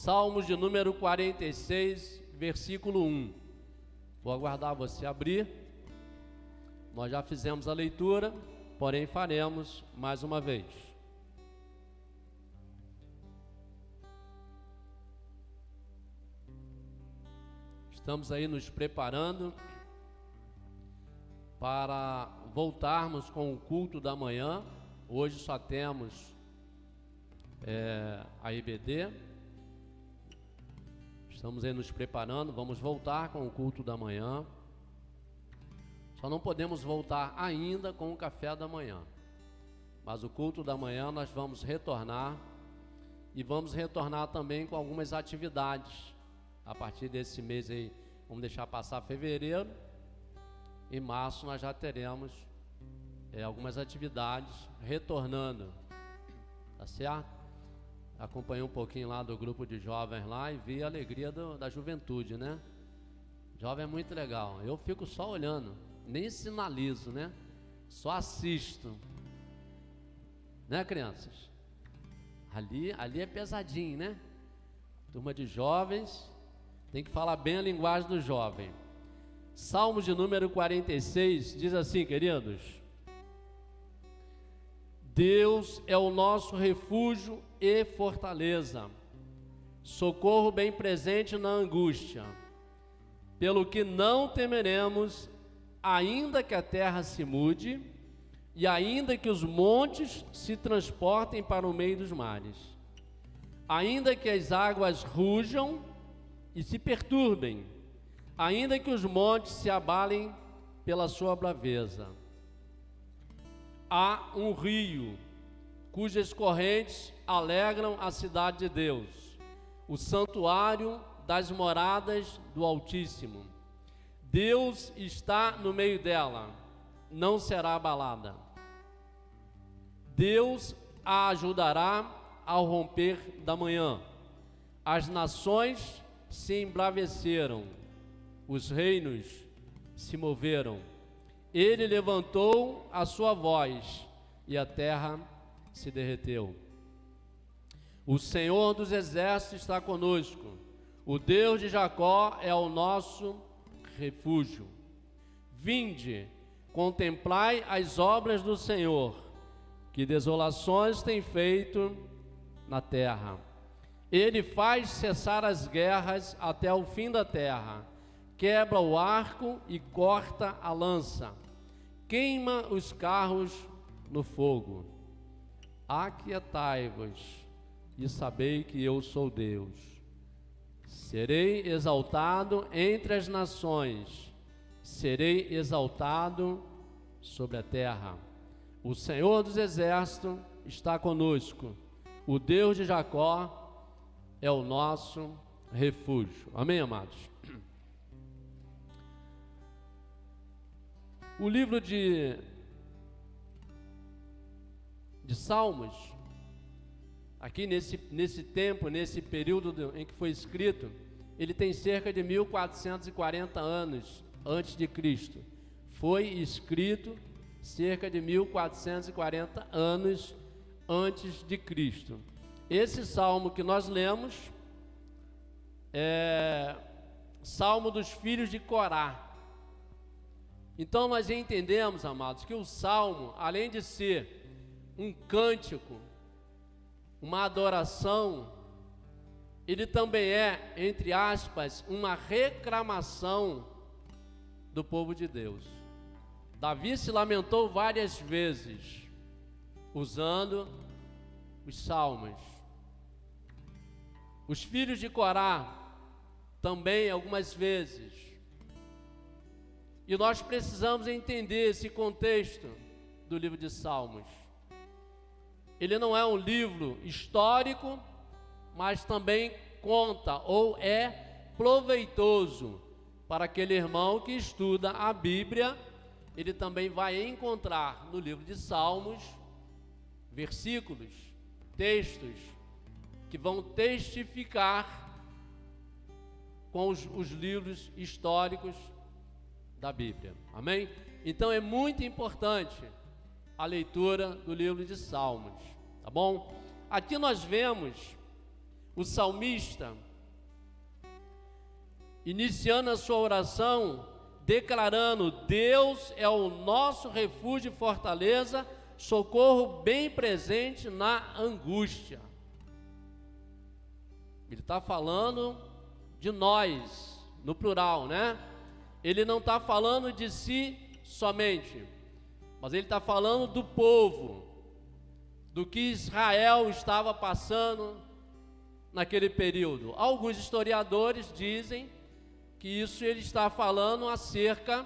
Salmos de número 46, versículo 1. Vou aguardar você abrir. Nós já fizemos a leitura, porém faremos mais uma vez. Estamos aí nos preparando para voltarmos com o culto da manhã. Hoje só temos a IBD. Estamos aí nos preparando, vamos voltar com o culto da manhã. Só não podemos voltar ainda com o café da manhã. Mas o culto da manhã nós vamos retornar. E vamos retornar também com algumas atividades. A partir desse mês aí, vamos deixar passar fevereiro. Em março nós já teremos algumas atividades retornando. Tá certo? Acompanhei um pouquinho lá do grupo de jovens lá e vi a alegria da juventude, né? Jovem é muito legal. Eu fico só olhando, nem sinalizo, né? Só assisto. Né, crianças? Ali é pesadinho, né? Turma de jovens, tem que falar bem a linguagem do jovem. Salmo de número 46 diz assim, queridos: Deus é o nosso refúgio e fortaleza, socorro bem presente na angústia. Pelo que não temeremos, ainda que a terra se mude, e ainda que os montes se transportem para o meio dos mares, ainda que as águas rujam e se perturbem, ainda que os montes se abalem pela sua braveza. Há um rio cujas correntes alegram a cidade de Deus, o santuário das moradas do Altíssimo. Deus está no meio dela, não será abalada. Deus a ajudará ao romper da manhã. As nações se embraveceram, os reinos se moveram. Ele levantou a sua voz e a terra se derreteu. O Senhor dos exércitos está conosco. O Deus de Jacó é o nosso refúgio. Vinde, contemplai as obras do Senhor, que desolações tem feito na terra. Ele faz cessar as guerras até o fim da terra. Quebra o arco e corta a lança, queima os carros no fogo. Aquietai-vos e sabei que eu sou Deus. Serei exaltado entre as nações, serei exaltado sobre a terra. O Senhor dos exércitos está conosco, o Deus de Jacó é o nosso refúgio. Amém, amados? O livro de Salmos, aqui nesse tempo, nesse período em que foi escrito, ele tem cerca de 1440 anos antes de Cristo. Foi escrito cerca de 1440 anos antes de Cristo. Esse salmo que nós lemos é Salmo dos filhos de Corá. Então nós entendemos, amados, que o salmo, além de ser um cântico, uma adoração, ele também é, entre aspas, uma reclamação do povo de Deus. Davi se lamentou várias vezes, usando os salmos. Os filhos de Corá também algumas vezes. E nós precisamos entender esse contexto do livro de Salmos. Ele não é um livro histórico, mas também conta ou é proveitoso para aquele irmão que estuda a Bíblia. Ele também vai encontrar no livro de Salmos versículos, textos que vão testificar com os livros históricos da Bíblia. Amém? Então é muito importante a leitura do livro de Salmos, tá bom? Aqui nós vemos o salmista, iniciando a sua oração, declarando: Deus é o nosso refúgio e fortaleza, socorro bem presente na angústia. Ele está falando de nós, no plural, né? Ele não está falando de si somente, mas ele está falando do povo, do que Israel estava passando naquele período. Alguns historiadores dizem que isso ele está falando acerca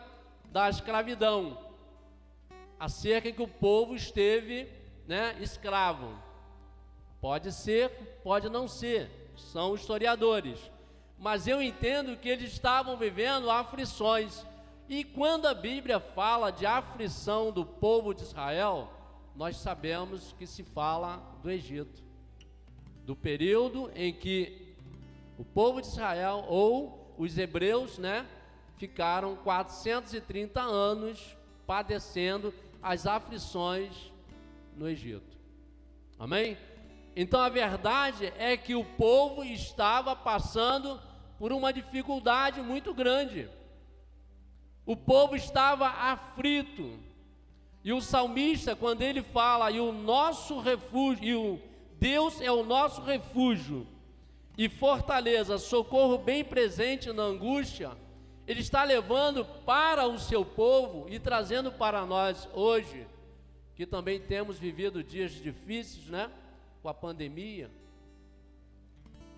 da escravidão, acerca que o povo esteve, né, escravo. Pode ser, pode não ser, são historiadores, mas eu entendo que eles estavam vivendo aflições. E quando a Bíblia fala de aflição do povo de Israel, nós sabemos que se fala do Egito, do período em que o povo de Israel, ou os hebreus, né, ficaram 430 anos padecendo as aflições no Egito. Amém? Então a verdade é que o povo estava passando por uma dificuldade muito grande. O povo estava aflito. E o salmista, quando ele fala, e o nosso refúgio, e o Deus é o nosso refúgio e fortaleza, socorro bem presente na angústia, ele está levando para o seu povo e trazendo para nós hoje, que também temos vivido dias difíceis, né? Com a pandemia.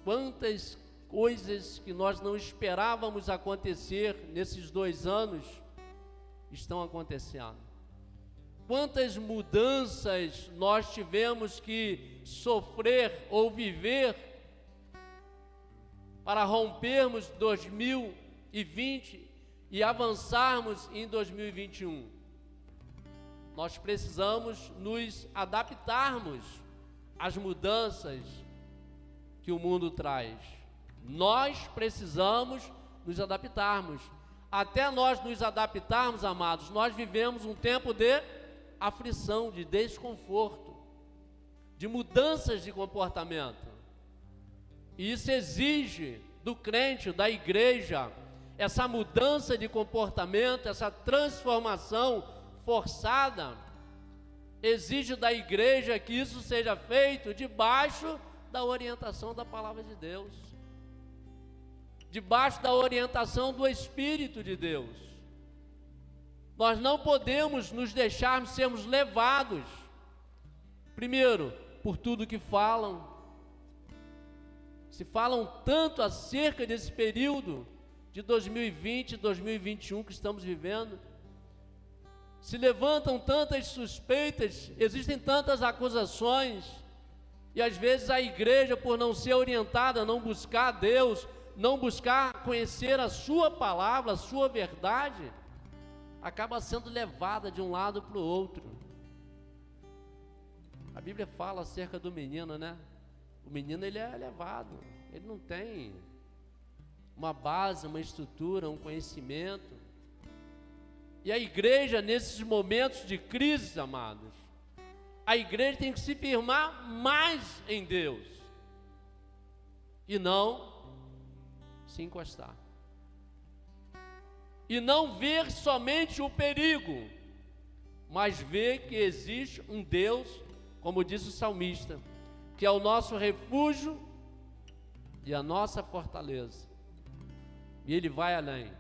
Quantas coisas que nós não esperávamos acontecer nesses 2 anos estão acontecendo. Quantas mudanças nós tivemos que sofrer ou viver para rompermos 2020 e avançarmos em 2021. Nós precisamos nos adaptarmos às mudanças que o mundo traz. Nós precisamos nos adaptarmos. Até nós nos adaptarmos, amados, nós vivemos um tempo de aflição, de desconforto, de mudanças de comportamento. E isso exige do crente, da igreja, essa mudança de comportamento, essa transformação forçada. Exige da igreja que isso seja feito debaixo da orientação da palavra de Deus, debaixo da orientação do Espírito de Deus. Nós não podemos nos deixarmos sermos levados, primeiro, por tudo que falam. Se falam tanto acerca desse período de 2020 e 2021 que estamos vivendo, se levantam tantas suspeitas, existem tantas acusações, e às vezes a igreja, por não ser orientada, não buscar Deus, não buscar conhecer a sua palavra, a sua verdade, acaba sendo levada de um lado para o outro. A Bíblia fala acerca do menino, né? O menino, ele é levado, ele não tem uma base, uma estrutura, um conhecimento. E a igreja, nesses momentos de crise, amados, a igreja tem que se firmar mais em Deus e não se encostar, e não ver somente o perigo, mas ver que existe um Deus, como diz o salmista, que é o nosso refúgio e a nossa fortaleza. E ele vai além.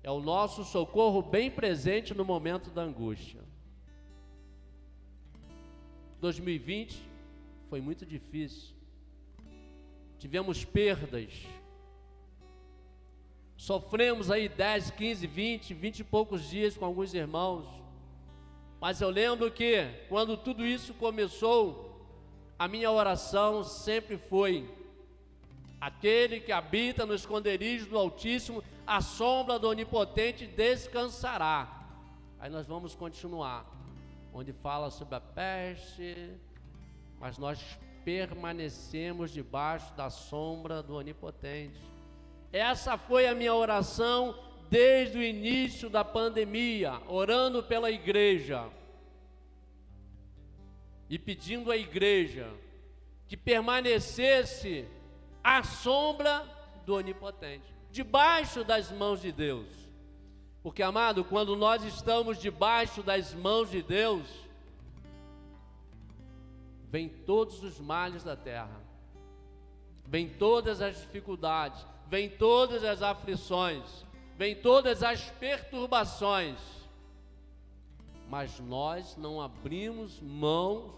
É o nosso socorro bem presente no momento da angústia. 2020 foi muito difícil. Tivemos perdas. Sofremos aí 10, 15, 20 e poucos dias com alguns irmãos. Mas eu lembro que quando tudo isso começou, a minha oração sempre foi: aquele que habita no esconderijo do Altíssimo, a sombra do Onipotente descansará. Aí nós vamos continuar, onde fala sobre a peste, mas nós permanecemos debaixo da sombra do Onipotente. Essa foi a minha oração desde o início da pandemia, orando pela igreja e pedindo à igreja que permanecesse à sombra do Onipotente, debaixo das mãos de Deus. Porque, amado, quando nós estamos debaixo das mãos de Deus, vem todos os males da terra, vem todas as dificuldades, vem todas as aflições, vem todas as perturbações, mas nós não abrimos mão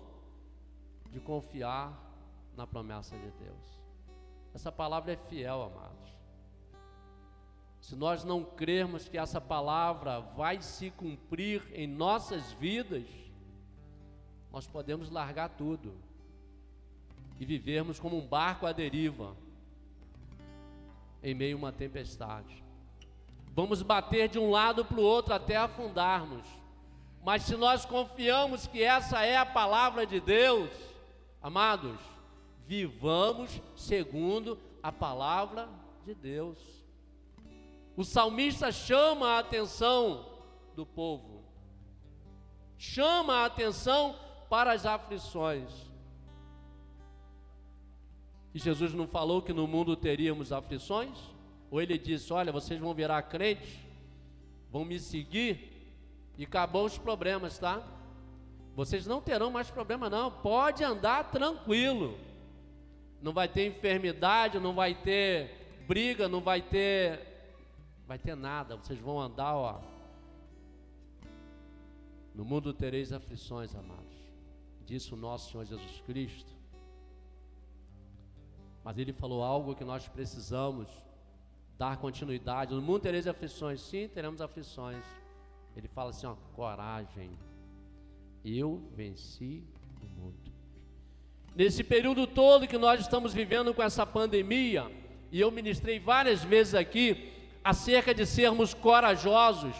de confiar na promessa de Deus. Essa palavra é fiel, amados. Se nós não crermos que essa palavra vai se cumprir em nossas vidas, nós podemos largar tudo e vivermos como um barco à deriva em meio a uma tempestade. Vamos bater de um lado para o outro até afundarmos. Mas se nós confiamos que essa é a palavra de Deus, amados, vivamos segundo a palavra de Deus. O salmista chama a atenção do povo, chama a atenção para as aflições. E Jesus não falou que no mundo teríamos aflições? Ou ele disse, olha, vocês vão virar crentes, vão me seguir e acabou os problemas, tá? Vocês não terão mais problema não, pode andar tranquilo. Não vai ter enfermidade, não vai ter briga, não vai ter nada. Vocês vão andar, ó. No mundo tereis aflições, amados. Disse o nosso Senhor Jesus Cristo. Mas ele falou algo que nós precisamos dar continuidade. No mundo tereis aflições. Sim, teremos aflições. Ele fala assim, ó, coragem. Eu venci o mundo. Nesse período todo que nós estamos vivendo com essa pandemia, e eu ministrei várias vezes aqui acerca de sermos corajosos,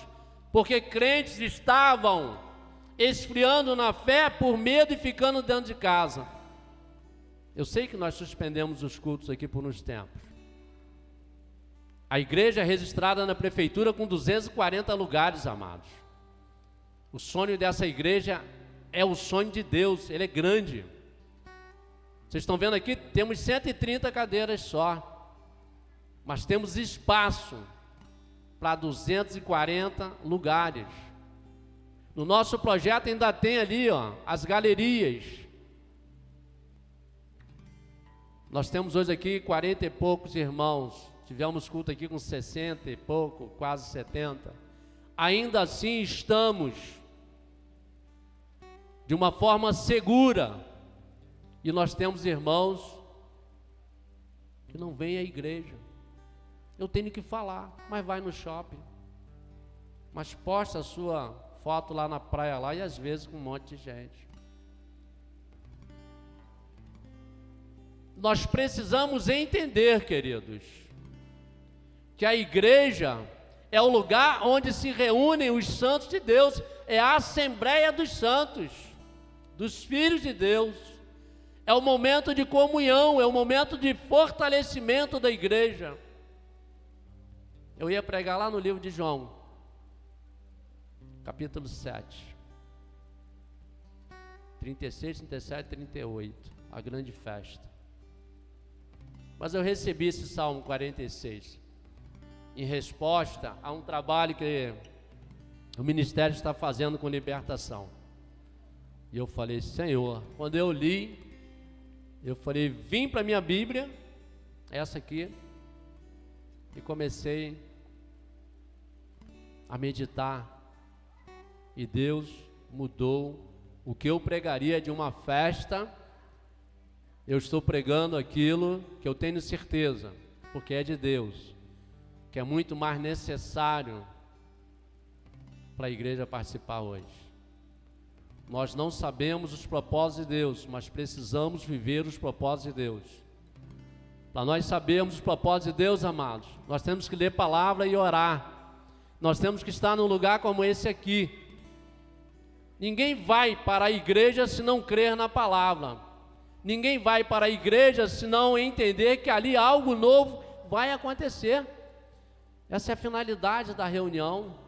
porque crentes estavam esfriando na fé por medo e ficando dentro de casa. Eu sei que nós suspendemos os cultos aqui por uns tempos. A igreja é registrada na prefeitura com 240 lugares, amados. O sonho dessa igreja é o sonho de Deus, ele é grande. Vocês estão vendo aqui, temos 130 cadeiras só, mas temos espaço para 240 lugares. No nosso projeto ainda tem ali, ó, as galerias. Nós temos hoje aqui 40 e poucos irmãos. Tivemos culto aqui com 60 e pouco, quase 70. Ainda assim estamos de uma forma segura. E nós temos irmãos que não vêm à igreja. Eu tenho que falar, mas vai no shopping. Mas posta a sua foto lá na praia lá e às vezes com um monte de gente. Nós precisamos entender, queridos, que a igreja é o lugar onde se reúnem os santos de Deus, é a Assembleia dos Santos, dos filhos de Deus, é o momento de comunhão, é o momento de fortalecimento da igreja. Eu ia pregar lá no livro de João, capítulo 7, 36, 37, 38, a grande festa. Mas eu recebi esse Salmo 46 em resposta a um trabalho que o ministério está fazendo com libertação. E eu falei, Senhor, quando eu li, eu falei, vim para a minha Bíblia, essa aqui, e comecei a meditar. E Deus mudou o que eu pregaria de uma festa. Eu estou pregando aquilo que eu tenho certeza, porque é de Deus, que é muito mais necessário para a igreja participar hoje. Nós não sabemos os propósitos de Deus, mas precisamos viver os propósitos de Deus. Para nós sabermos os propósitos de Deus, amados, nós temos que ler palavra e orar. Nós temos que estar num lugar como esse aqui. Ninguém vai para a igreja se não crer na palavra. Ninguém vai para a igreja se não entender que ali algo novo vai acontecer. Essa é a finalidade da reunião.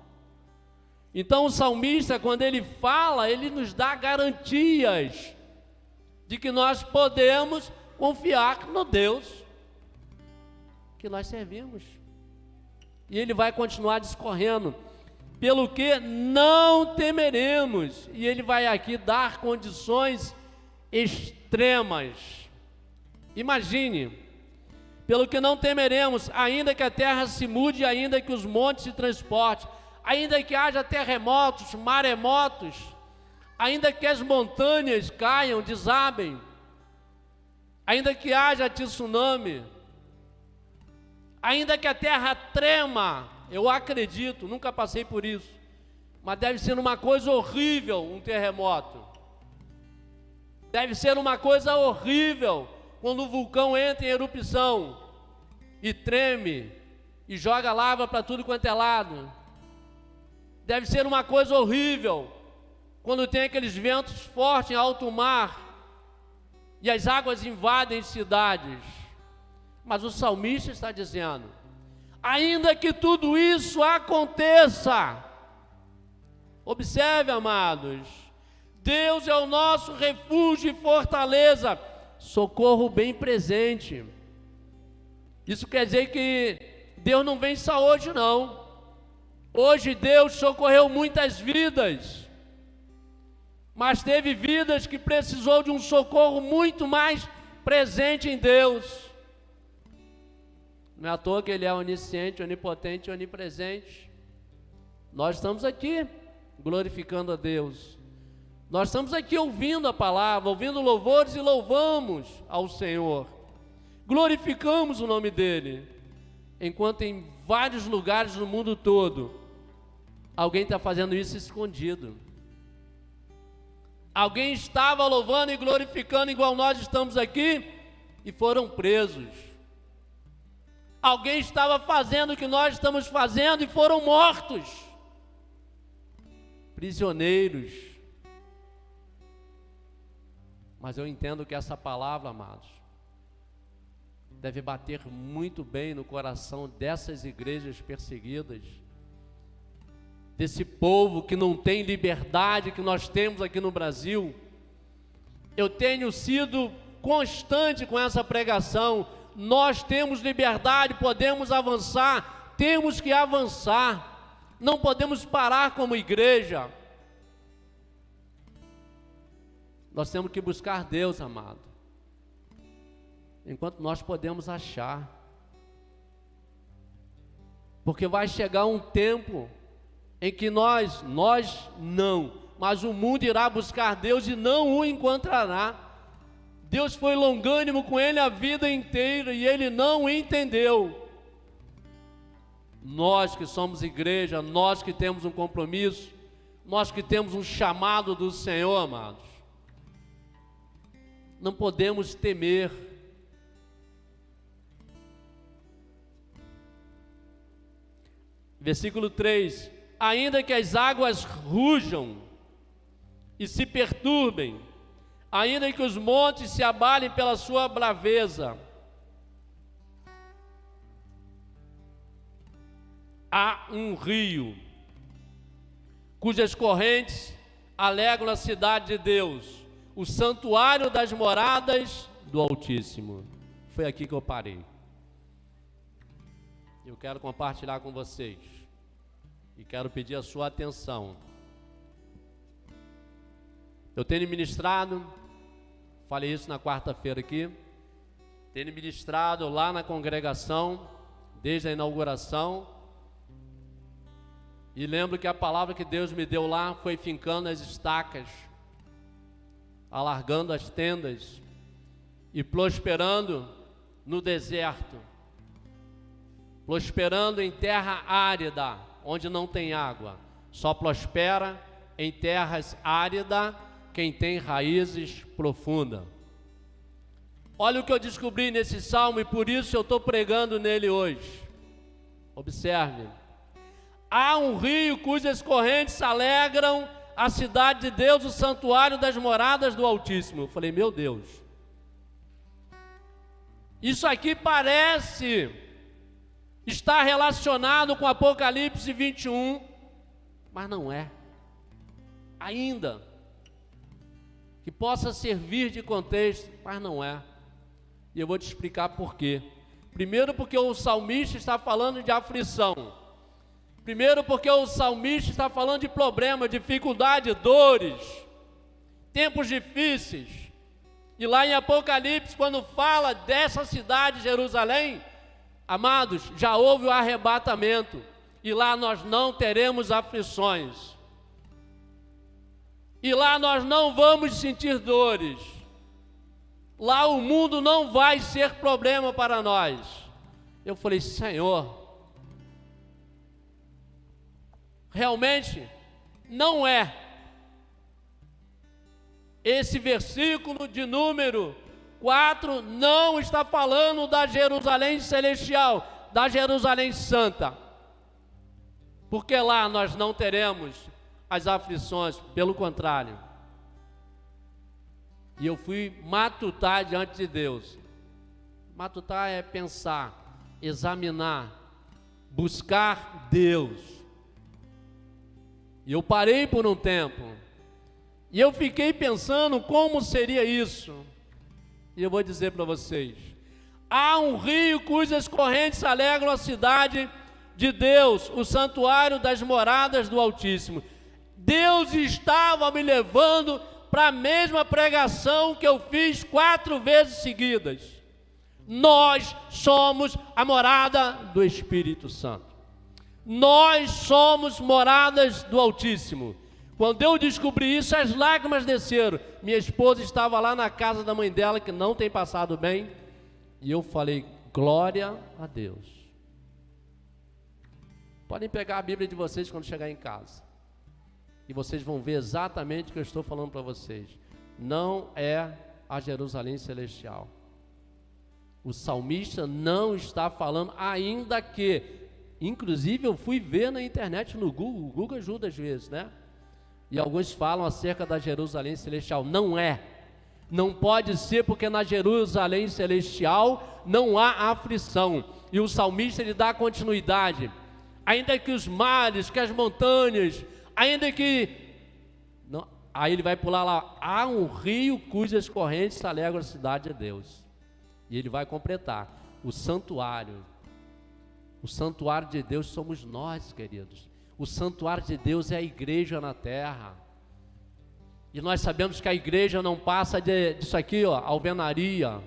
Então o salmista, quando ele fala, ele nos dá garantias de que nós podemos confiar no Deus que nós servimos. E ele vai continuar discorrendo, pelo que não temeremos. E ele vai aqui dar condições extremas. Imagine, pelo que não temeremos, ainda que a terra se mude, ainda que os montes se transportem, ainda que haja terremotos, maremotos, ainda que as montanhas caiam, desabem, ainda que haja tsunami, ainda que a terra trema. Eu acredito, nunca passei por isso, mas deve ser uma coisa horrível um terremoto. Deve ser uma coisa horrível quando o vulcão entra em erupção e treme e joga lava para tudo quanto é lado. Deve ser uma coisa horrível quando tem aqueles ventos fortes em alto mar e as águas invadem cidades. Mas o salmista está dizendo: ainda que tudo isso aconteça, observe, amados, Deus é o nosso refúgio e fortaleza, socorro bem presente. Isso quer dizer que Deus não vem só hoje, não. Hoje Deus socorreu muitas vidas, mas teve vidas que precisou de um socorro muito mais presente em Deus. Não é à toa que Ele é onisciente, onipotente e onipresente. Nós estamos aqui glorificando a Deus. Nós estamos aqui ouvindo a palavra, ouvindo louvores e louvamos ao Senhor. Glorificamos o nome dEle. Enquanto em vários lugares do mundo todo, alguém está fazendo isso escondido. Alguém estava louvando e glorificando igual nós estamos aqui e foram presos. Alguém estava fazendo o que nós estamos fazendo e foram mortos. Prisioneiros. Mas eu entendo que essa palavra, amados, deve bater muito bem no coração dessas igrejas perseguidas, desse povo que não tem liberdade que nós temos aqui no Brasil. Eu tenho sido constante com essa pregação. Nós temos liberdade, podemos avançar, temos que avançar, não podemos parar como igreja. Nós temos que buscar Deus, amado, enquanto nós podemos achar, porque vai chegar um tempo em que nós não, mas o mundo irá buscar Deus e não o encontrará. Deus foi longânimo com ele a vida inteira e ele não entendeu. Nós que somos igreja, nós que temos um compromisso, nós que temos um chamado do Senhor, amados, não podemos temer. Versículo 3: ainda que as águas rujam e se perturbem, ainda que os montes se abalem pela sua braveza, há um rio, cujas correntes alegram a cidade de Deus, o santuário das moradas do Altíssimo. Foi aqui que eu parei. Eu quero compartilhar com vocês e quero pedir a sua atenção. Eu tenho ministrado, falei isso na quarta-feira aqui, tenho ministrado lá na congregação, desde a inauguração, e lembro que a palavra que Deus me deu lá foi fincando as estacas, alargando as tendas e prosperando no deserto, prosperando em terra árida, onde não tem água. Só prospera em terras áridas quem tem raízes profundas. Olha o que eu descobri nesse salmo e por isso eu estou pregando nele hoje. Observe: há um rio cujas correntes alegram a cidade de Deus, o santuário das moradas do Altíssimo. Eu falei, meu Deus, isso aqui parece estar relacionado com Apocalipse 21, mas não é. Ainda. que possa servir de contexto, mas não é. E eu vou te explicar por quê. Primeiro, porque o salmista está falando de aflição. Primeiro, porque o salmista está falando de problema, dificuldade, dores, tempos difíceis. E lá em Apocalipse, quando fala dessa cidade, Jerusalém, amados, já houve o arrebatamento. E lá nós não teremos aflições. E lá nós não vamos sentir dores. Lá o mundo não vai ser problema para nós. Eu falei, Senhor, realmente não é. Esse versículo de número 4 não está falando da Jerusalém celestial, da Jerusalém santa. Porque lá nós não teremos as aflições, pelo contrário. E eu fui matutar diante de Deus. Matutar é pensar, examinar, buscar Deus. E eu parei por um tempo. E eu fiquei pensando como seria isso. E eu vou dizer para vocês. Há um rio cujas correntes alegram a cidade de Deus, o santuário das moradas do Altíssimo. Deus estava me levando para a mesma pregação que eu fiz 4 vezes seguidas. Nós somos a morada do Espírito Santo. Nós somos moradas do Altíssimo. Quando eu descobri isso, as lágrimas desceram. Minha esposa estava lá na casa da mãe dela, que não tem passado bem. E eu falei, glória a Deus. Podem pegar a Bíblia de vocês quando chegar em casa. E vocês vão ver exatamente o que eu estou falando para vocês. Não é a Jerusalém celestial. O salmista não está falando, ainda que, inclusive eu fui ver na internet, no Google, o Google ajuda às vezes, né? E alguns falam acerca da Jerusalém celestial. Não é. Não pode ser, porque na Jerusalém celestial não há aflição. E o salmista ele dá continuidade. Ainda que os mares, que as montanhas, ainda que... Não, aí ele vai pular lá. Há um rio cujas correntes alegram a cidade de Deus. E ele vai completar. O santuário. O santuário de Deus somos nós, queridos. O santuário de Deus é a igreja na terra. E nós sabemos que a igreja não passa disso aqui, ó, alvenaria.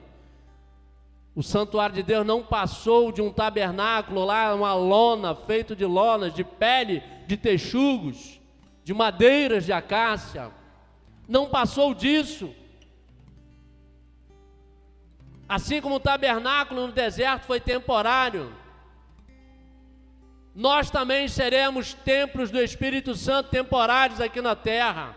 O santuário de Deus não passou de um tabernáculo lá, uma lona, feito de lonas, de pele, de texugos, de madeiras de acácia. Não passou disso. Assim como o tabernáculo no deserto foi temporário, nós também seremos templos do Espírito Santo temporários aqui na terra.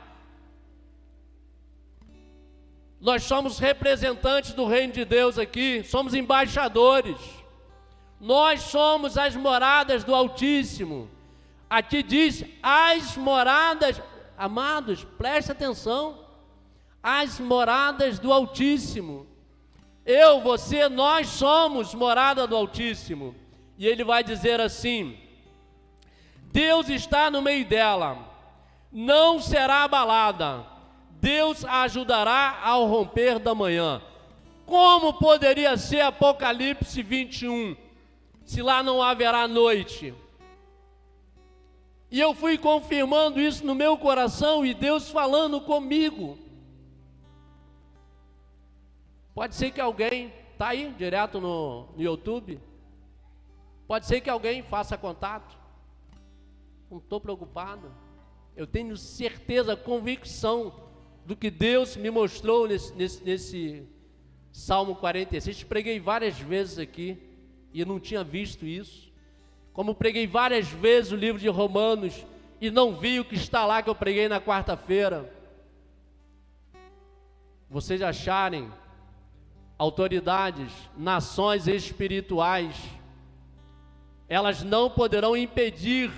Nós somos representantes do reino de Deus aqui, somos embaixadores. Nós somos as moradas do Altíssimo. Aqui diz as moradas, amados, preste atenção, as moradas do Altíssimo. Eu, você, nós somos morada do Altíssimo. E ele vai dizer assim: Deus está no meio dela, não será abalada, Deus a ajudará ao romper da manhã. Como poderia ser Apocalipse 21, se lá não haverá noite? E eu fui confirmando isso no meu coração, e Deus falando comigo. Pode ser que alguém, está aí direto no YouTube, pode ser que alguém faça contato. Não estou preocupado. Eu tenho certeza, convicção do que Deus me mostrou nesse Salmo 46. Preguei várias vezes aqui e não tinha visto isso. Como preguei várias vezes o livro de Romanos e não vi o que está lá que eu preguei na quarta-feira. Vocês acharem autoridades, nações espirituais, elas não poderão impedir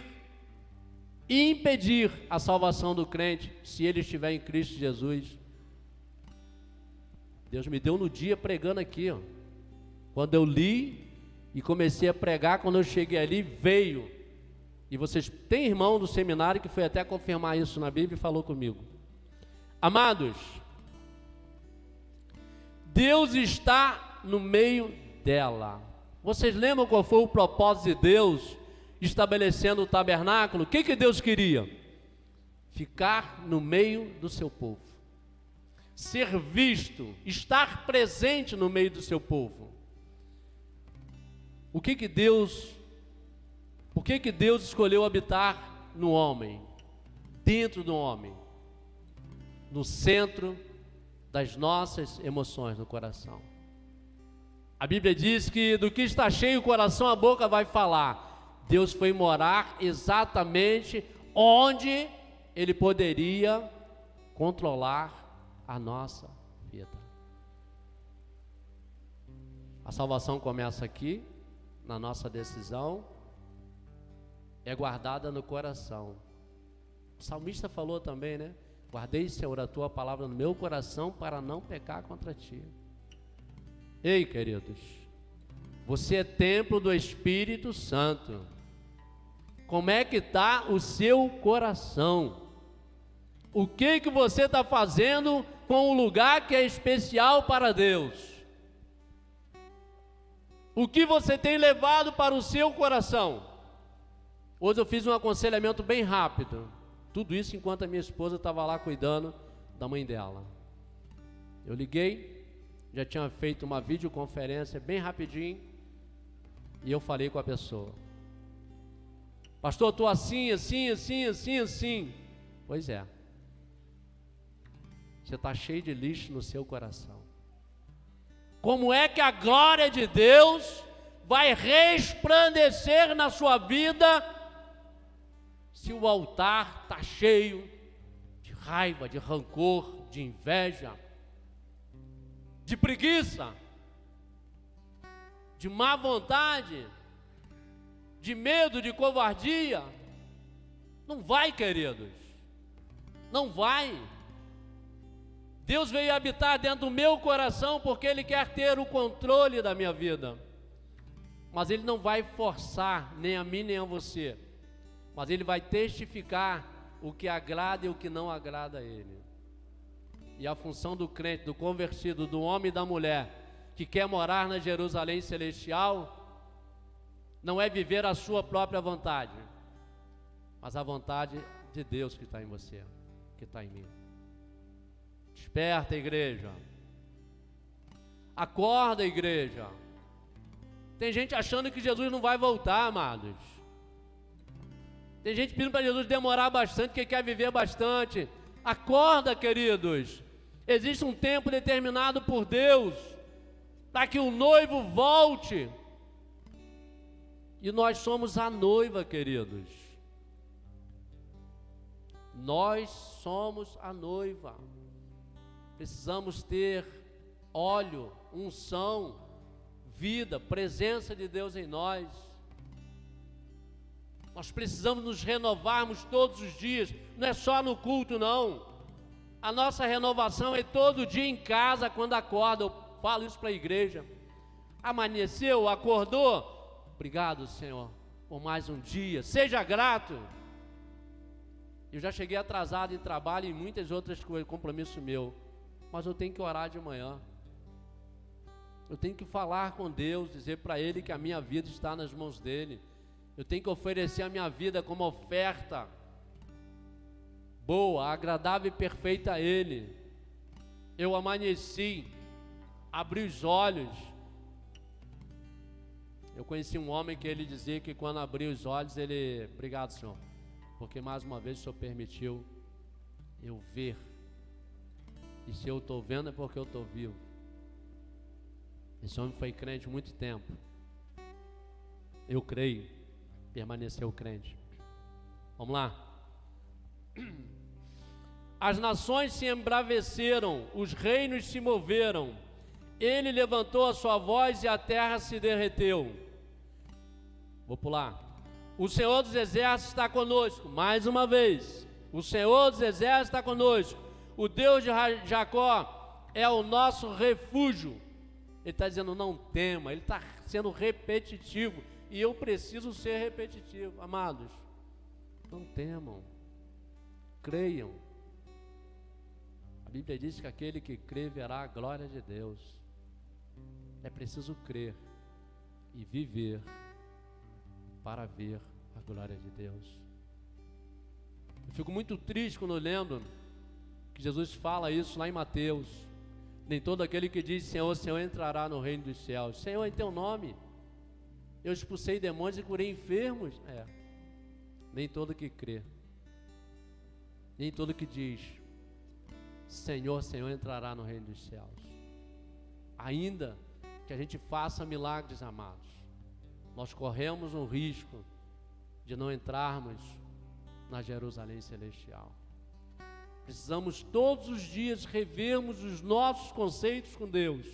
a salvação do crente, se ele estiver em Cristo Jesus. Deus me deu no dia pregando aqui, ó. Quando eu li e comecei a pregar, quando eu cheguei ali, veio. E vocês têm irmão do seminário que foi até confirmar isso na Bíblia e falou comigo. Amados, Deus está no meio dela. Vocês lembram qual foi o propósito de Deus estabelecendo o tabernáculo? O que Deus queria? Ficar no meio do seu povo, ser visto, estar presente no meio do seu povo. Por que Deus escolheu habitar no homem, dentro do homem, no centro das nossas emoções no coração? A Bíblia diz que do que está cheio o coração, a boca vai falar. Deus foi morar exatamente onde Ele poderia controlar a nossa vida. A salvação começa aqui, na nossa decisão, é guardada no coração. O salmista falou também, né? Guardei, Senhor, a tua palavra no meu coração para não pecar contra ti. Ei, queridos, você é templo do Espírito Santo. Como é que está o seu coração? O que você está fazendo com o lugar que é especial para Deus? O que você tem levado para o seu coração? Hoje eu fiz um aconselhamento bem rápido. Tudo isso enquanto a minha esposa estava lá cuidando da mãe dela. Eu liguei, já tinha feito uma videoconferência bem rapidinho, e eu falei com a pessoa: pastor, estou assim. Pois é, você está cheio de lixo no seu coração. Como é que a glória de Deus vai resplandecer na sua vida se o altar está cheio de raiva, de rancor, de inveja, de preguiça, de má vontade, de medo, de covardia? Não vai, queridos, não vai. Deus veio habitar dentro do meu coração porque Ele quer ter o controle da minha vida, mas Ele não vai forçar nem a mim nem a você, mas Ele vai testificar o que agrada e o que não agrada a Ele. E a função do crente, do convertido, do homem e da mulher que quer morar na Jerusalém celestial, não é viver a sua própria vontade, mas a vontade de Deus que está em você, que está em mim. Desperta, igreja. Acorda, igreja. Tem gente achando que Jesus não vai voltar, amados. Tem gente pedindo para Jesus demorar bastante, que quer viver bastante. Acorda, queridos. Existe um tempo determinado por Deus para que o noivo volte. E nós somos a noiva, queridos. Nós somos a noiva. Precisamos ter óleo, unção, vida, presença de Deus em nós. Nós precisamos nos renovarmos todos os dias. Não é só no culto, não. A nossa renovação é todo dia em casa, quando acorda. Eu falo isso para a igreja. Amanheceu, acordou? Obrigado, Senhor, por mais um dia. Seja grato. Eu já cheguei atrasado em trabalho e muitas outras coisas, compromisso meu. Mas eu tenho que orar de manhã. Eu tenho que falar com Deus, dizer para Ele que a minha vida está nas mãos dEle. Eu tenho que oferecer a minha vida como oferta boa, agradável e perfeita a Ele. Eu amanheci, abri os olhos. Eu conheci um homem que ele dizia que quando abriu os olhos, ele... Obrigado, Senhor, porque mais uma vez o Senhor permitiu eu ver. E se eu estou vendo é porque eu estou vivo. Esse homem foi crente há muito tempo. Eu creio, permaneceu crente. Vamos lá. As nações se embraveceram, os reinos se moveram. Ele levantou a sua voz e a terra se derreteu. Vou pular. O Senhor dos Exércitos está conosco. Mais uma vez. O Senhor dos Exércitos está conosco. O Deus de Jacó é o nosso refúgio. Ele está dizendo não tema. Ele está sendo repetitivo. E eu preciso ser repetitivo. Amados, não temam. Creiam. A Bíblia diz que aquele que crê verá a glória de Deus. É preciso crer e viver para ver a glória de Deus. Eu fico muito triste quando eu lembro que Jesus fala isso lá em Mateus. Nem todo aquele que diz Senhor, Senhor entrará no reino dos céus. Senhor, em teu nome eu expulsei demônios e curei enfermos. Nem todo que crê, nem todo que diz Senhor, Senhor entrará no reino dos céus. Ainda que a gente faça milagres, amados, nós corremos um risco de não entrarmos na Jerusalém celestial. Precisamos todos os dias revermos os nossos conceitos com Deus,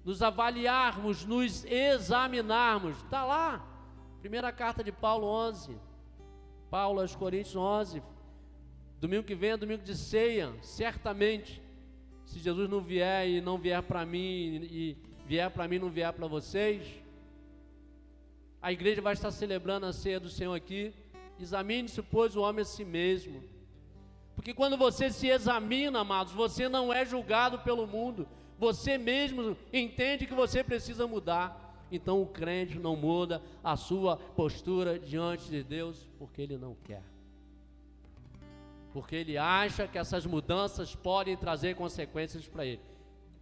nos avaliarmos, nos examinarmos. Está lá, primeira carta de Paulo 11, Paulo aos Coríntios 11, domingo que vem é domingo de ceia. Certamente, se Jesus não vier e não vier para mim, e vier para mim e não vier para vocês, a igreja vai estar celebrando a ceia do Senhor aqui. Examine-se, pois, o homem a si mesmo, porque quando você se examina, amados, você não é julgado pelo mundo, você mesmo entende que você precisa mudar. Então o crente não muda a sua postura diante de Deus, porque ele não quer, porque ele acha que essas mudanças podem trazer consequências para ele.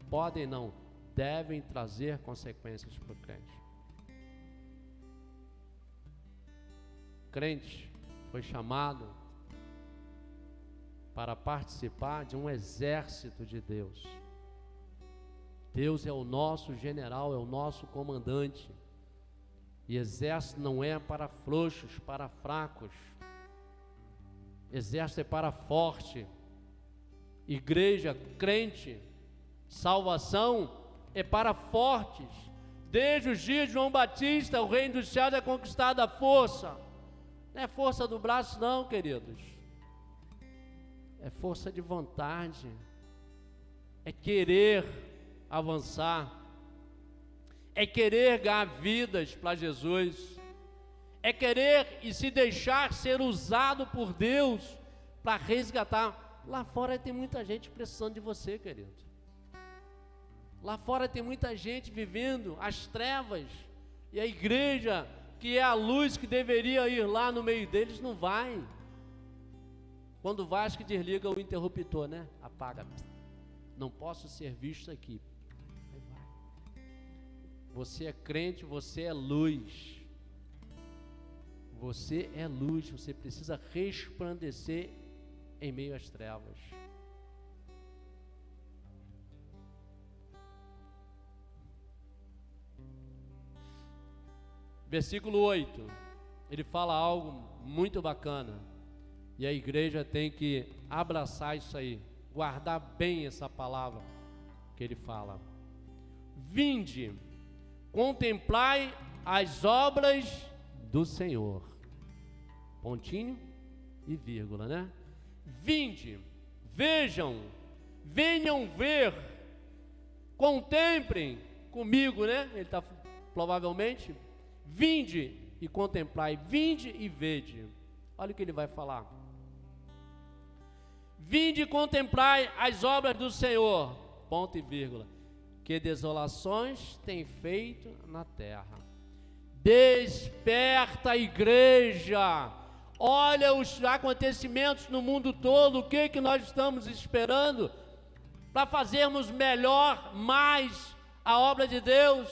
Podem não, devem trazer consequências para o crente. O crente foi chamado para participar de um exército de Deus. Deus é o nosso general, é o nosso comandante. E exército não é para frouxos, para fracos. Exército é para forte. Igreja, crente, salvação é para fortes. Desde os dias de João Batista, o reino dos céus é conquistado à força. Não é força do braço não, queridos. É força de vontade. É querer avançar. É querer ganhar vidas para Jesus. É querer e se deixar ser usado por Deus para resgatar. Lá fora tem muita gente precisando de você, querido. Lá fora tem muita gente vivendo as trevas, e a igreja, que é a luz que deveria ir lá no meio deles, não vai. Quando vai, acho que desliga o interruptor, né? Apaga. Não posso ser visto aqui. Aí vai. Você é crente, você é luz. Você é luz, você precisa resplandecer em meio às trevas. Versículo 8, ele fala algo muito bacana, e a igreja tem que abraçar isso aí, guardar bem essa palavra que ele fala. Vinde, contemplai as obras do Senhor, pontinho e vírgula, né? Vinde, vejam, venham ver, contemplem comigo, né? Ele está provavelmente, vinde e contemplai, vinde e vede. Olha o que ele vai falar. Vinde e contemplai as obras do Senhor, ponto e vírgula, que desolações tem feito na terra. Desperta a igreja, olha os acontecimentos no mundo todo, o que nós estamos esperando para fazermos melhor, mais a obra de Deus,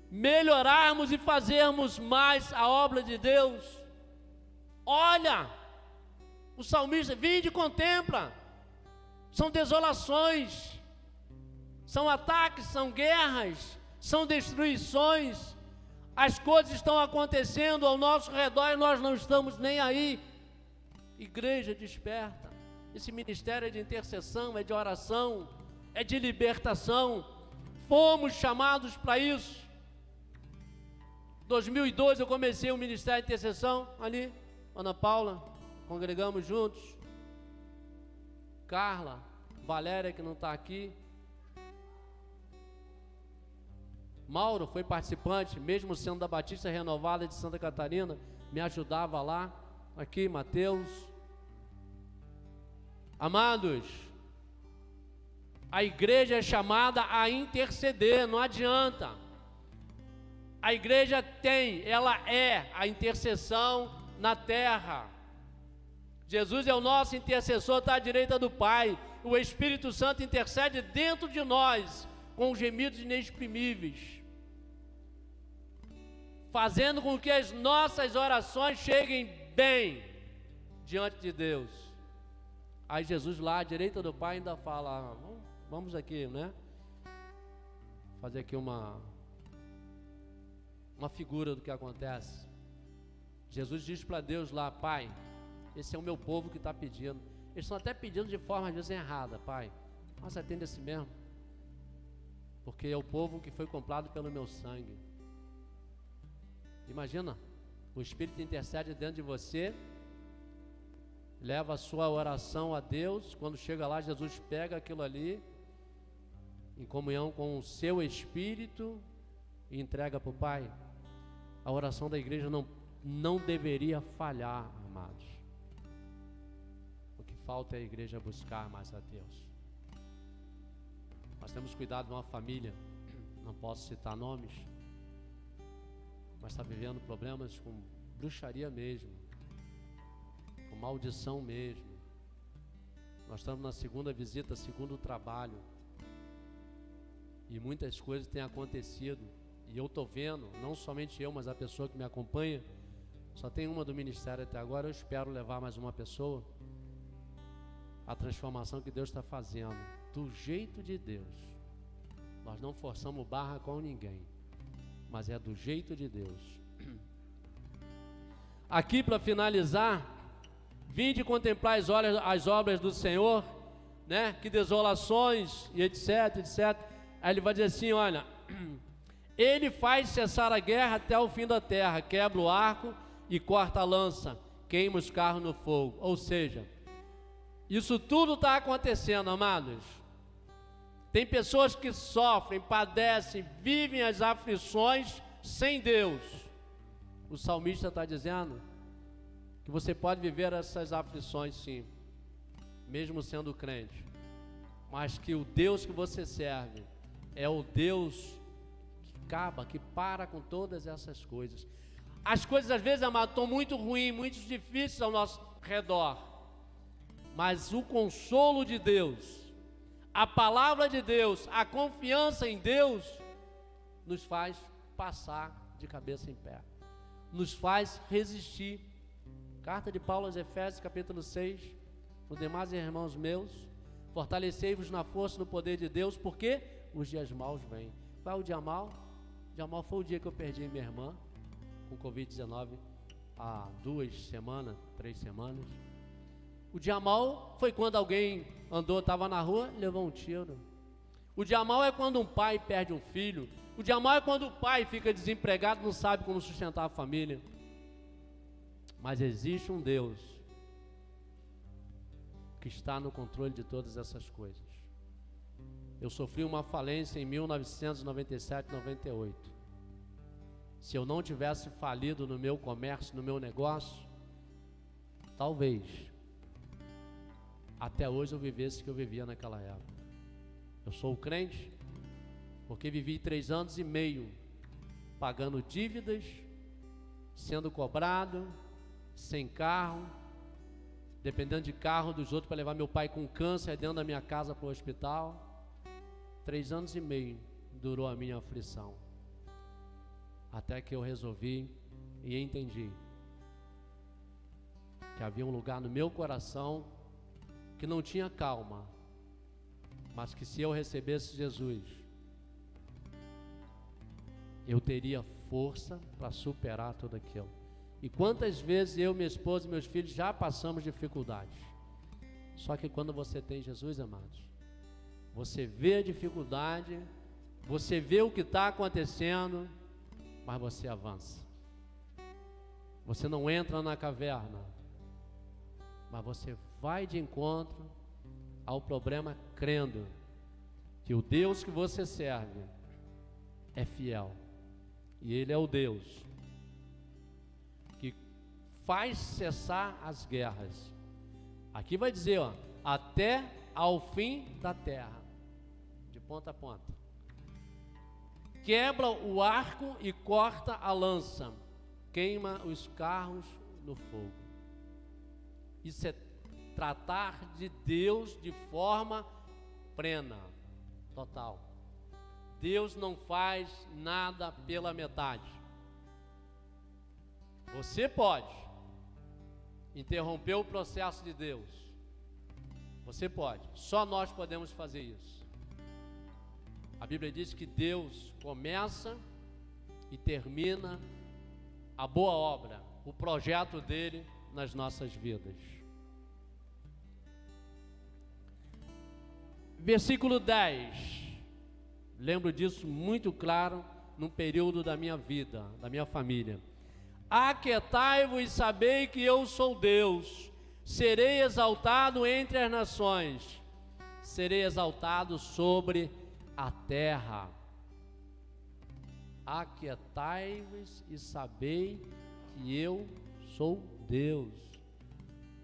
melhorarmos e fazermos mais a obra de Deus. Olha, o salmista, vinde e contempla, são desolações, são ataques, são guerras, são destruições, as coisas estão acontecendo ao nosso redor e nós não estamos nem aí. Igreja, desperta. Esse ministério é de intercessão, é de oração, é de libertação. Fomos chamados para isso. 2012 eu comecei o ministério de intercessão ali, Ana Paula, congregamos juntos. Carla, Valéria que não está aqui. Mauro foi participante, mesmo sendo da Batista Renovada de Santa Catarina, me ajudava lá. Aqui, Mateus. Amados, A igreja é chamada a interceder, não adianta. A igreja ela é a intercessão na terra. Jesus é o nosso intercessor, está à direita do Pai. O Espírito Santo intercede dentro de nós, com gemidos inexprimíveis, fazendo com que as nossas orações cheguem bem diante de Deus. Aí Jesus lá à direita do Pai ainda fala, vamos aqui, né? Fazer aqui uma figura do que acontece. Jesus diz para Deus lá, Pai, esse é o meu povo que está pedindo. Eles estão até pedindo de forma às vezes errada, Pai, mas atende assim mesmo, porque é o povo que foi comprado pelo meu sangue. Imagina, o Espírito intercede dentro de você, leva a sua oração a Deus. Quando chega lá, Jesus pega aquilo ali, em comunhão com o seu Espírito, e entrega para o Pai. A oração da igreja não deveria falhar, amados. O que falta é a igreja buscar mais a Deus. Nós temos cuidado de uma família, não posso citar nomes, mas está vivendo problemas com bruxaria mesmo, com maldição mesmo. Nós estamos na segunda visita, segundo trabalho, e muitas coisas têm acontecido, e eu estou vendo, não somente eu, mas a pessoa que me acompanha. Só tem uma do ministério até agora, eu espero levar mais uma pessoa. A transformação que Deus está fazendo, do jeito de Deus. Nós não forçamos barra com ninguém, mas é do jeito de Deus. Aqui para finalizar, vinde contemplar as obras do Senhor, né? Que desolações e etc, etc. Aí ele vai dizer assim, olha, ele faz cessar a guerra até o fim da terra, quebra o arco e corta a lança, queima os carros no fogo. Ou seja, isso tudo está acontecendo, amados. Tem pessoas que sofrem, padecem, vivem as aflições sem Deus. O salmista está dizendo que você pode viver essas aflições sim, mesmo sendo crente, mas que o Deus que você serve é o Deus que acaba, que para com todas essas coisas. As coisas às vezes, amado, estão muito ruins, muito difíceis ao nosso redor, mas o consolo de Deus, a palavra de Deus, a confiança em Deus, nos faz passar de cabeça em pé, nos faz resistir. Carta de Paulo aos Efésios, capítulo 6, os demais irmãos meus, fortalecei-vos na força e no poder de Deus, porque os dias maus vêm. Qual é o dia mau? O dia mau foi o dia que eu perdi minha irmã, com Covid-19, há 2 semanas, 3 semanas. O dia mau foi quando alguém estava na rua e levou um tiro. O dia mau é quando um pai perde um filho. O dia mau é quando o pai fica desempregado, não sabe como sustentar a família. Mas existe um Deus que está no controle de todas essas coisas. Eu sofri uma falência em 1997, 98. Se eu não tivesse falido no meu comércio, no meu negócio, talvez até hoje eu vivesse o que eu vivia naquela época. Eu sou crente porque vivi 3 anos e meio pagando dívidas, sendo cobrado, sem carro, dependendo de carro dos outros para levar meu pai com câncer dentro da minha casa para o hospital. 3 anos e meio durou a minha aflição, até que eu resolvi e entendi que havia um lugar no meu coração que não tinha calma, mas que se eu recebesse Jesus, eu teria força para superar tudo aquilo. E quantas vezes eu, minha esposa e meus filhos já passamos dificuldades. Só que quando você tem Jesus, amados, você vê a dificuldade, você vê o que está acontecendo, mas você avança. Você não entra na caverna, mas você vai de encontro ao problema crendo que o Deus que você serve é fiel. E Ele é o Deus que faz cessar as guerras. Aqui vai dizer, ó, até ao fim da terra. ponta a ponta. Quebra o arco e corta a lança, queima os carros no fogo. Isso é tratar de Deus de forma plena, total. Deus não faz nada pela metade. Você pode interromper o processo de Deus. Você pode. Só nós podemos fazer isso. A Bíblia diz que Deus começa e termina a boa obra, o projeto dele nas nossas vidas. Versículo 10. Lembro disso muito claro num período da minha vida, da minha família. Aquietai-vos e sabei que eu sou Deus. Serei exaltado entre as nações. Serei exaltado sobre a terra. Aquietai-vos e sabei que eu sou Deus.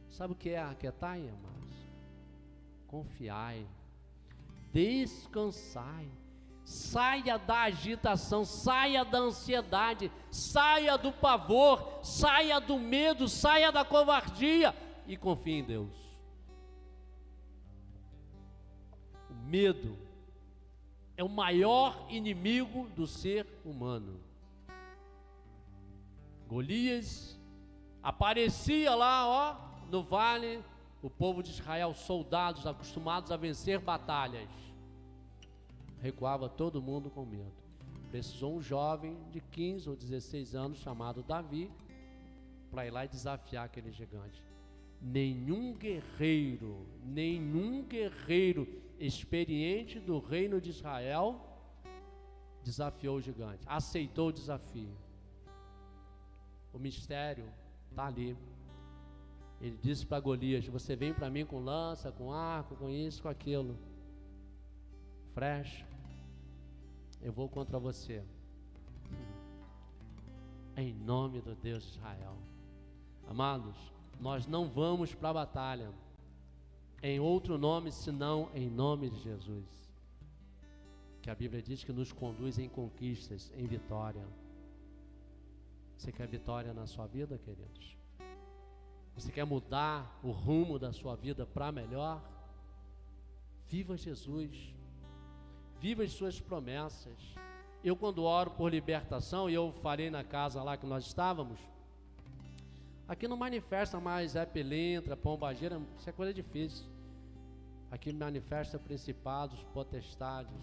Sabe o que é aquietai, amados? Confiai, descansai, saia da agitação, saia da ansiedade, saia do pavor, saia do medo, saia da covardia e confie em Deus. O medo é o maior inimigo do ser humano. Golias aparecia lá, ó, no vale, o povo de Israel, soldados acostumados a vencer batalhas. Recuava todo mundo com medo. Precisou um jovem de 15 ou 16 anos chamado Davi para ir lá e desafiar aquele gigante. Nenhum guerreiro experiente do reino de Israel desafiou o gigante, aceitou o desafio. O mistério está ali. Ele disse para Golias: você vem para mim com lança, com arco, com isso, com aquilo, flecha, eu vou contra você, em nome do Deus de Israel. Amados, nós não vamos para a batalha em outro nome senão em nome de Jesus, que a Bíblia diz que nos conduz em conquistas, em vitória. Você quer vitória na sua vida, queridos? Você quer mudar o rumo da sua vida para melhor? Viva Jesus, viva as suas promessas. Eu, quando oro por libertação, e eu falei na casa lá que nós estávamos, aqui não manifesta mais pilintra, pombageira, isso é coisa difícil. Aqui manifesta principados, potestades.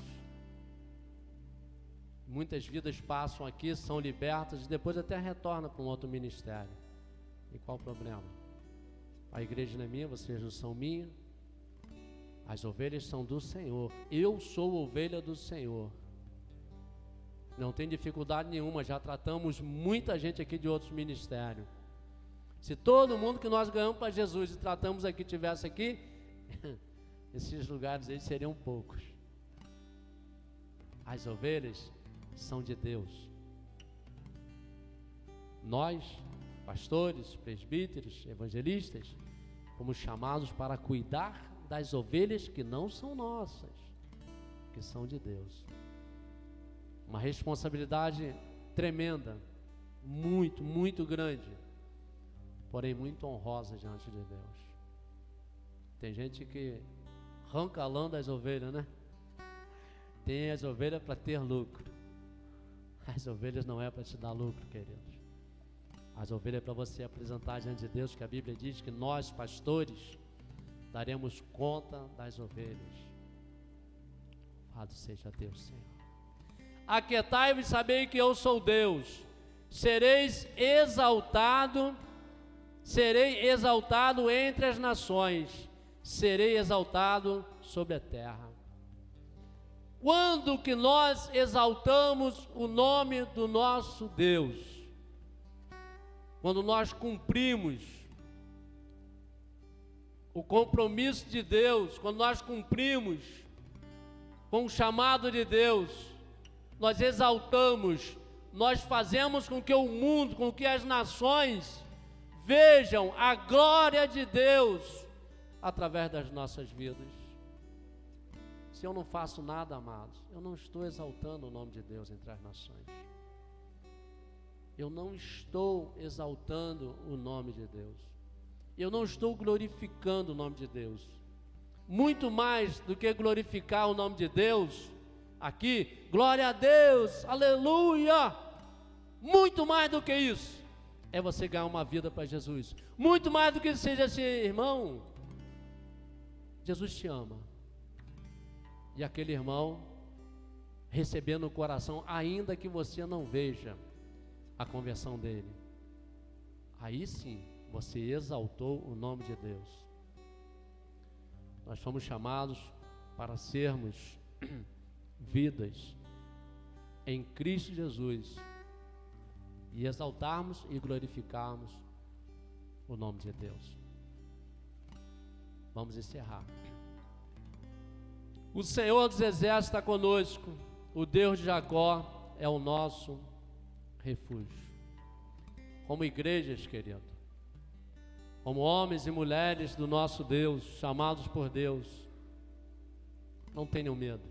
Muitas vidas passam aqui, são libertas e depois até retornam para um outro ministério. E qual o problema? A igreja não é minha, vocês não são minha. As ovelhas são do Senhor. Eu sou ovelha do Senhor. Não tem dificuldade nenhuma, já tratamos muita gente aqui de outros ministérios. Se todo mundo que nós ganhamos para Jesus e tratamos aqui, tivesse aqui, esses lugares aí seriam poucos. As ovelhas são de Deus. Nós, pastores, presbíteros, evangelistas, fomos chamados para cuidar das ovelhas que não são nossas, que são de Deus. Uma responsabilidade tremenda, muito, muito grande, porém muito honrosa diante de Deus. Tem gente que arranca a lã das ovelhas, né? Tem as ovelhas para ter lucro. As ovelhas não é para te dar lucro, queridos. As ovelhas é para você apresentar diante de Deus, que a Bíblia diz que nós, pastores, daremos conta das ovelhas. Louvado seja Deus, Senhor. Aquietai-vos e sabei que eu sou Deus. Serei exaltado entre as nações. Serei exaltado sobre a terra. Quando que nós exaltamos o nome do nosso Deus? Quando nós cumprimos o compromisso de Deus, quando nós cumprimos com o chamado de Deus, nós exaltamos, nós fazemos com que o mundo, com que as nações vejam a glória de Deus através das nossas vidas. se eu não faço nada, amados, eu não estou exaltando o nome de Deus entre as nações. Eu não estou exaltando o nome de Deus. Eu não estou glorificando o nome de Deus. Muito mais do que glorificar o nome de Deus, aqui, glória a Deus, aleluia. Muito mais do que isso, é você ganhar uma vida para Jesus. Muito mais do que seja assim, irmão, Jesus te ama. E aquele irmão receber no coração, ainda que você não veja a conversão dele, aí sim você exaltou o nome de Deus. Nós fomos chamados para sermos vidas em Cristo Jesus e exaltarmos e glorificarmos o nome de Deus. Vamos encerrar. O Senhor dos Exércitos está conosco, o Deus de Jacó é o nosso refúgio. Como igrejas, querido, como homens e mulheres do nosso Deus, chamados por Deus, não tenham medo.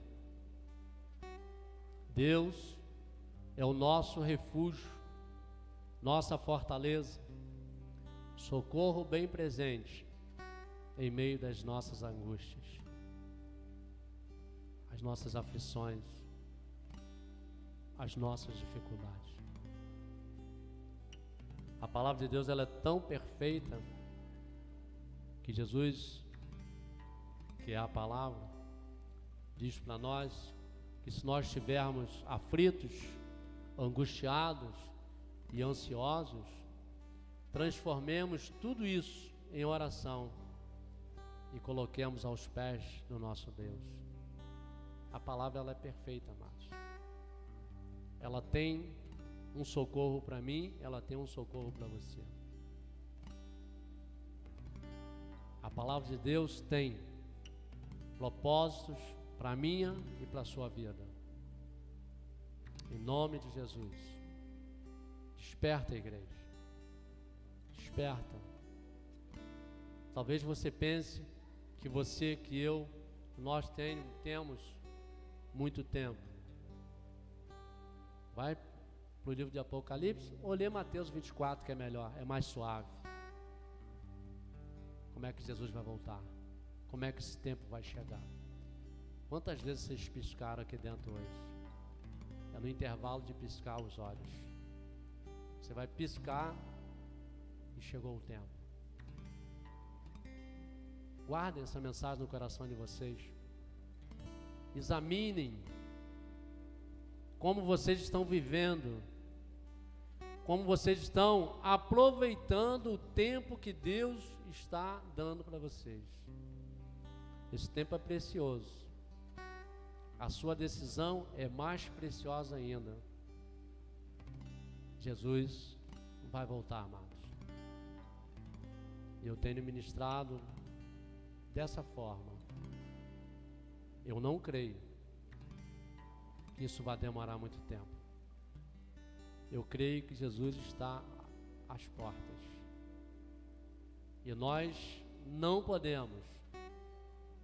Deus é o nosso refúgio, nossa fortaleza, socorro bem presente em meio das nossas angústias, as nossas aflições, as nossas dificuldades. A palavra de Deus, ela é tão perfeita que Jesus, que é a palavra, diz para nós que se nós estivermos aflitos, angustiados e ansiosos, transformemos tudo isso em oração e coloquemos aos pés do nosso Deus. A palavra, ela é perfeita, amados. Ela tem um socorro para mim, ela tem um socorro para você. A palavra de Deus tem propósitos para a minha e para a sua vida. Em nome de Jesus. Desperta, igreja. Desperta. Talvez você pense que você, que eu, nós temos muito tempo. Vai para o livro de Apocalipse ou lê Mateus 24, que é melhor, é mais suave. Como é que Jesus vai voltar? Como é que esse tempo vai chegar? Quantas vezes vocês piscaram aqui dentro hoje? É no intervalo de piscar os olhos. Você vai piscar e chegou o tempo. Guardem essa mensagem no coração de vocês. Examinem como vocês estão vivendo, como vocês estão aproveitando o tempo que Deus está dando para vocês. Esse tempo é precioso. A sua decisão é mais preciosa ainda. Jesus vai voltar, amados. Eu tenho ministrado dessa forma. Eu não creio que isso vai demorar muito tempo. Eu creio que Jesus está às portas. E nós não podemos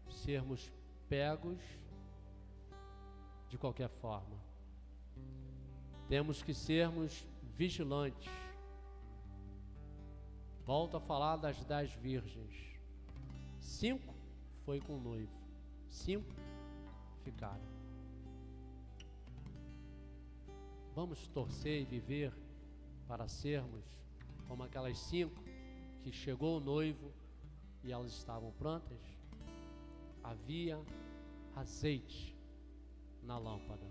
sermos pegos de qualquer forma. Temos que sermos vigilantes. Volto a falar das 10 virgens. 5 foi com o noivo. 5 ficaram. Vamos torcer e viver para sermos como aquelas 5 que chegou o noivo e elas estavam prontas. Havia azeite na lâmpada.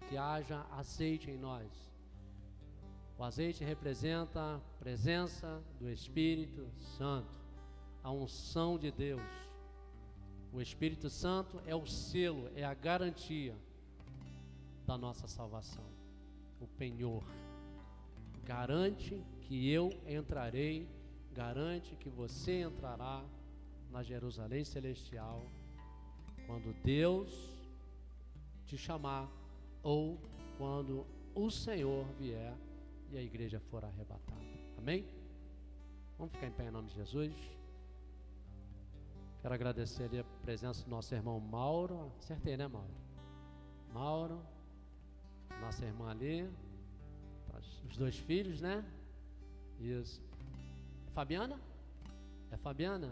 Que haja azeite em nós. O azeite representa a presença do Espírito Santo, a unção de Deus. O Espírito Santo é o selo, é a garantia da nossa salvação. O penhor garante que eu entrarei, garante que você entrará na Jerusalém Celestial quando Deus te chamar ou quando o Senhor vier e a igreja for arrebatada. Amém? Vamos ficar em pé em nome de Jesus. Quero agradecer ali a presença do nosso irmão Mauro. Acertei, né, Mauro? Mauro, nossa irmã ali, os 2 filhos, né? Isso. Fabiana? É Fabiana?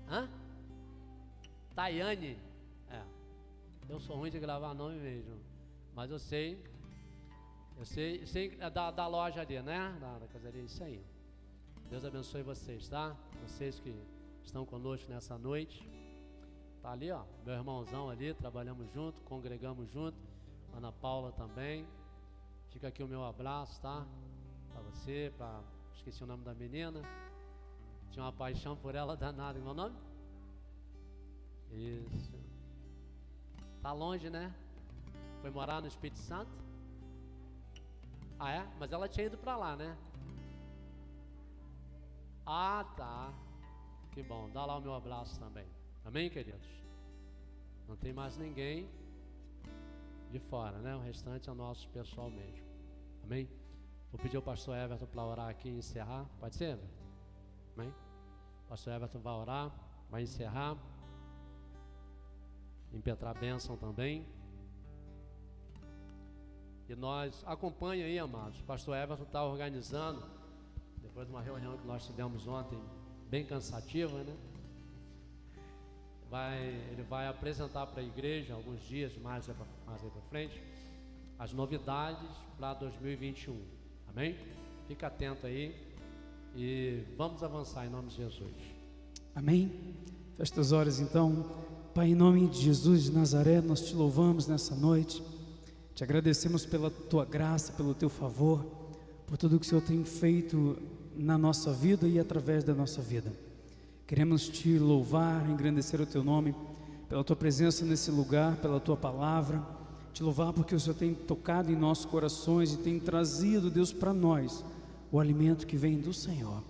Hã? Tayane. Eu sou ruim de gravar nome mesmo, mas eu sei da loja ali, né? Da casaria, isso aí. Deus abençoe vocês, tá? Vocês que estão conosco nessa noite. Tá ali, ó, meu irmãozão ali, trabalhamos junto, congregamos junto. Ana Paula também. Fica aqui o meu abraço, tá? Pra você, esqueci o nome da menina. Tinha uma paixão por ela danada. Meu nome? Isso. Tá longe, né? Foi morar no Espírito Santo? Ah, é? Mas ela tinha ido pra lá, né? Ah, tá. Que bom. Dá lá o meu abraço também. Amém, queridos? Não tem mais ninguém de fora, né? O restante é o nosso pessoal mesmo. Amém? Vou pedir ao pastor Everton para orar aqui e encerrar. Pode ser, Everton? Amém? O pastor Everton vai orar, vai encerrar. Impetrar a bênção também. E nós, acompanha aí, amados. O pastor Everton está organizando, depois de uma reunião que nós tivemos ontem, bem cansativa, né? Ele vai apresentar para a igreja, alguns dias mais aí para frente, as novidades para 2021. Amém? Fica atento aí e vamos avançar em nome de Jesus. Amém? Feche teus olhos então. Pai, em nome de Jesus de Nazaré, nós te louvamos nessa noite, te agradecemos pela tua graça, pelo teu favor, por tudo que o Senhor tem feito na nossa vida e através da nossa vida. Queremos te louvar, engrandecer o teu nome, pela tua presença nesse lugar, pela tua palavra, te louvar porque o Senhor tem tocado em nossos corações e tem trazido, Deus, para nós o alimento que vem do Senhor.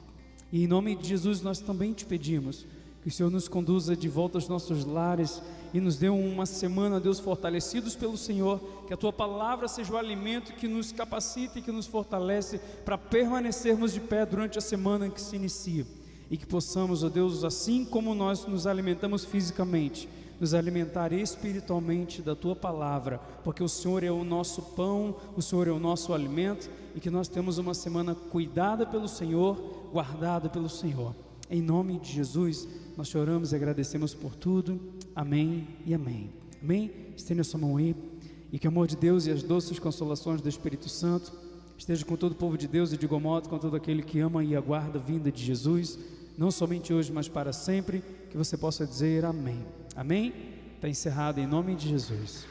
E em nome de Jesus nós também te pedimos que o Senhor nos conduza de volta aos nossos lares e nos dê uma semana, Deus, fortalecidos pelo Senhor, que a tua palavra seja o alimento que nos capacita e que nos fortalece para permanecermos de pé durante a semana que se inicia, e que possamos, ó Deus, assim como nós nos alimentamos fisicamente, nos alimentar espiritualmente da tua palavra, porque o Senhor é o nosso pão, o Senhor é o nosso alimento, e que nós temos uma semana cuidada pelo Senhor, guardada pelo Senhor. Em nome de Jesus, nós choramos e agradecemos por tudo. Amém e amém. Amém? Estenda a sua mão aí. E que o amor de Deus e as doces consolações do Espírito Santo esteja com todo o povo de Deus e de igual modo com todo aquele que ama e aguarda a vinda de Jesus, não somente hoje, mas para sempre. Que você possa dizer amém. Amém? Está encerrado em nome de Jesus.